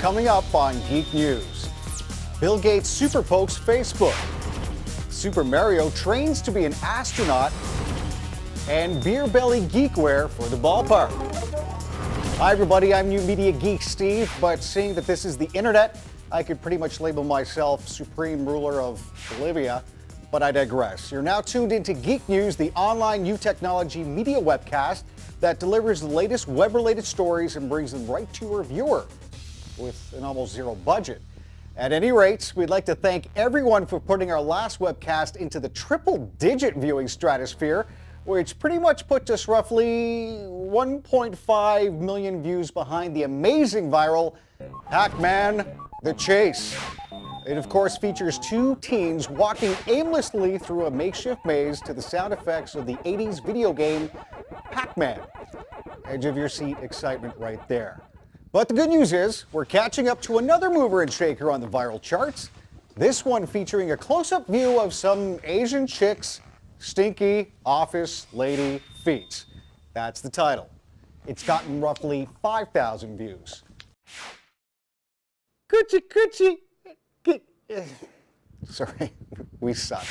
coming up on Geek News. Bill Gates super pokes Facebook. Super Mario trains to be an astronaut. And beer belly geekware for the ballpark. Hi everybody, I'm New Media Geek Steve, but seeing that this is the internet, I could pretty much label myself supreme ruler of Bolivia, but I digress. You're now tuned into Geek News, the online new technology media webcast that delivers the latest web-related stories and brings them right to your viewer with an almost zero budget. At any rate, we'd like to thank everyone for putting our last webcast into the triple-digit viewing stratosphere, which pretty much puts us roughly 1.5 million views behind the amazing viral Pac-Man: The Chase. It, of course, features two teens walking aimlessly through a makeshift maze to the sound effects of the 80s video game Pac-Man. Edge of your seat excitement right there. But the good news is, we're catching up to another mover and shaker on the viral charts. This one featuring a close-up view of some Asian chicks' stinky office lady feet. That's the title. It's gotten roughly 5,000 views. Coochie coochie. Sorry, we suck.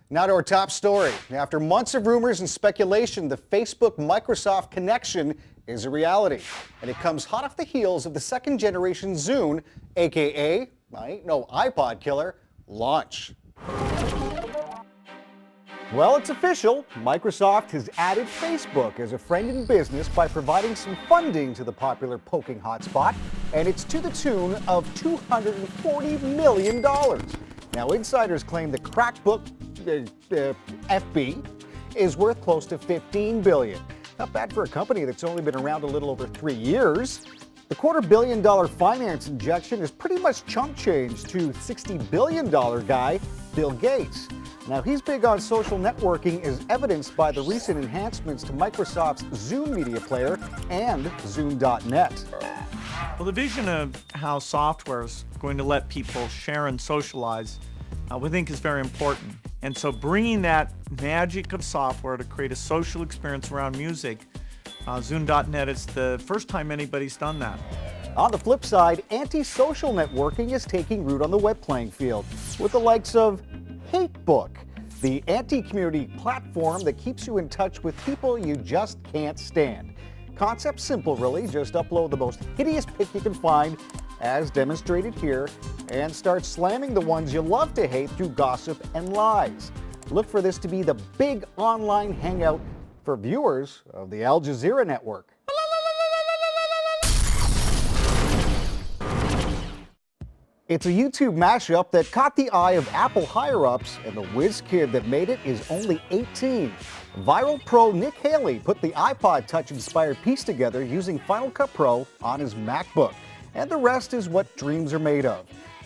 Now to our top story. After months of rumors and speculation, the Facebook-Microsoft connection is a reality. And it comes hot off the heels of the second generation Zune, aka, iPod killer, launch. Well, it's official. Microsoft has added Facebook as a friend in business by providing some funding to the popular poking hotspot, and it's to the tune of $240 million. Now, insiders claim the crackbook FB is worth close to $15 billion. Not bad for a company that's only been around a little over 3 years. The $250 million finance injection is pretty much chump change to $60 billion guy, Bill Gates. Now, he's big on social networking, as evidenced by the recent enhancements to Microsoft's Zune media player and Zune.net. Well, the vision of how software is going to let people share and socialize, we think is very important. And so bringing that magic of software to create a social experience around music, Zune.net is the first time anybody's done that. On the flip side, anti-social networking is taking root on the web playing field with the likes of Hatebook, the anti-community platform that keeps you in touch with people you just can't stand. Concept simple, really. Just upload the most hideous pic you can find, as demonstrated here, and start slamming the ones you love to hate through gossip and lies. Look for this to be the big online hangout for viewers of the Al Jazeera network. It's a YouTube mashup that caught the eye of Apple higher-ups, and the whiz kid that made it is only 18. Viral pro Nick Haley put the iPod Touch-inspired piece together using Final Cut Pro on his MacBook, and the rest is what dreams are made of.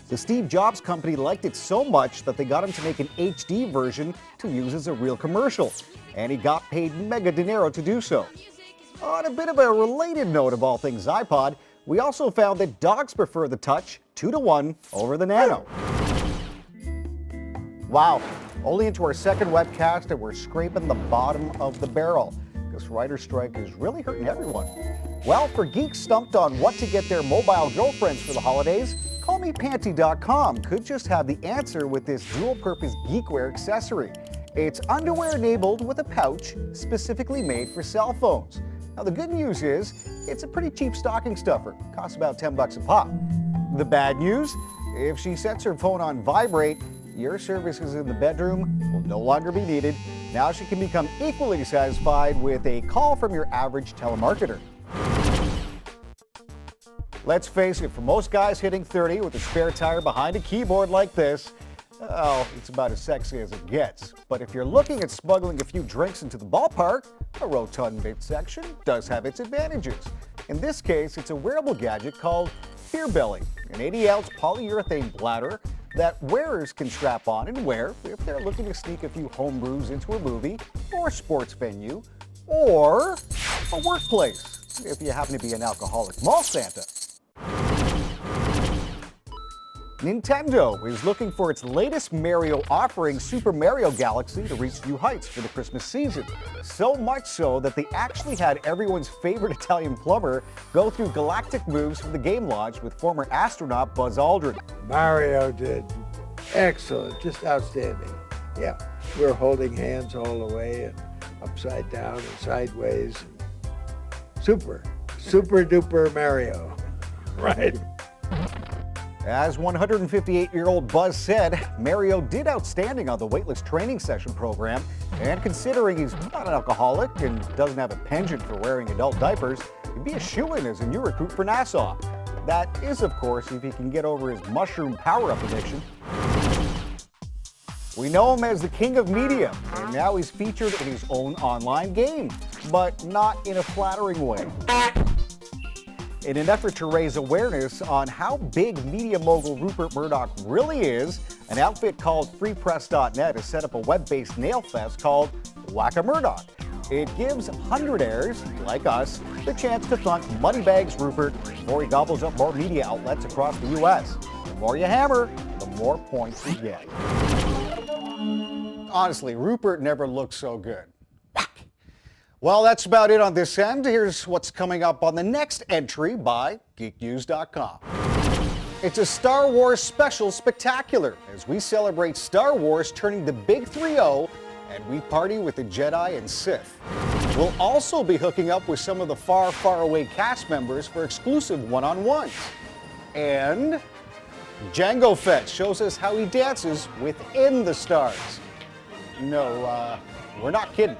The Steve Jobs company liked it so much that they got him to make an HD version to use as a real commercial, and he got paid mega dinero to do so. On a bit of a related note of all things iPod, we also found that dogs prefer the Touch 2-to-1 over the Nano. Wow, only into our second webcast and we're scraping the bottom of the barrel. This writer's strike is really hurting everyone. Well, for geeks stumped on what to get their mobile girlfriends for the holidays, CallMePanty.com could just have the answer with this dual-purpose geekware accessory. It's underwear-enabled with a pouch specifically made for cell phones. Now, the good news is, it's a pretty cheap stocking stuffer. Costs about $10 a pop. The bad news, if she sets her phone on vibrate, your services in the bedroom will no longer be needed. Now she can become equally satisfied with a call from your average telemarketer. Let's face it, for most guys hitting 30 with a spare tire behind a keyboard like this, oh, it's about as sexy as it gets. But if you're looking at smuggling a few drinks into the ballpark, a rotund midsection does have its advantages. In this case, it's a wearable gadget called Beer Belly, an 80-ounce polyurethane bladder that wearers can strap on and wear if they're looking to sneak a few home brews into a movie or sports venue or a workplace, if you happen to be an alcoholic mall Santa. Nintendo is looking for its latest Mario offering, Super Mario Galaxy, to reach new heights for the Christmas season. So much so that they actually had everyone's favorite Italian plumber go through galactic moves for the game launch with former astronaut Buzz Aldrin. Mario did excellent, just outstanding. Yeah, we're holding hands all the way and upside down and sideways. Super duper Mario, right? As 158-year-old Buzz said, Mario did outstanding on the weightless training session program, and considering he's not an alcoholic and doesn't have a penchant for wearing adult diapers, he'd be a shoo-in as a new recruit for Nassau. That is, of course, if he can get over his mushroom power-up addiction. We know him as the king of media, and now he's featured in his own online game, but not in a flattering way. In an effort to raise awareness on how big media mogul Rupert Murdoch really is, an outfit called FreePress.net has set up a web-based nail fest called Whack-A-Murdoch. It gives hundredaires, like us, the chance to thunk Moneybags Rupert before he gobbles up more media outlets across the U.S. The more you hammer, the more points you get. Honestly, Rupert never looked so good. Well, that's about it on this end. Here's what's coming up on the next entry by GeekNews.com. It's a Star Wars special spectacular as we celebrate Star Wars turning the big 3-0 and we party with the Jedi and Sith. We'll also be hooking up with some of the far, far away cast members for exclusive one-on-ones. And Jango Fett shows us how he dances within the stars. No, we're not kidding.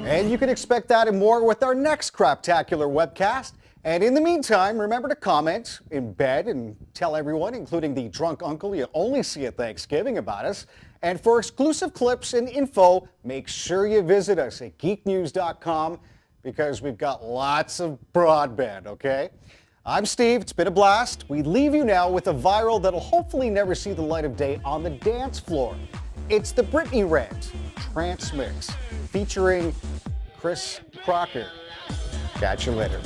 And you can expect that and more with our next craptacular webcast. And in the meantime, remember to comment, embed, and tell everyone, including the drunk uncle you only see at Thanksgiving, about us. And for exclusive clips and info, make sure you visit us at geeknews.com because we've got lots of broadband, okay? I'm Steve. It's been a blast. We leave you now with a viral that'll hopefully never see the light of day on the dance floor. It's the Britney Rant Trance Mix featuring Chris Crocker. Catch you later.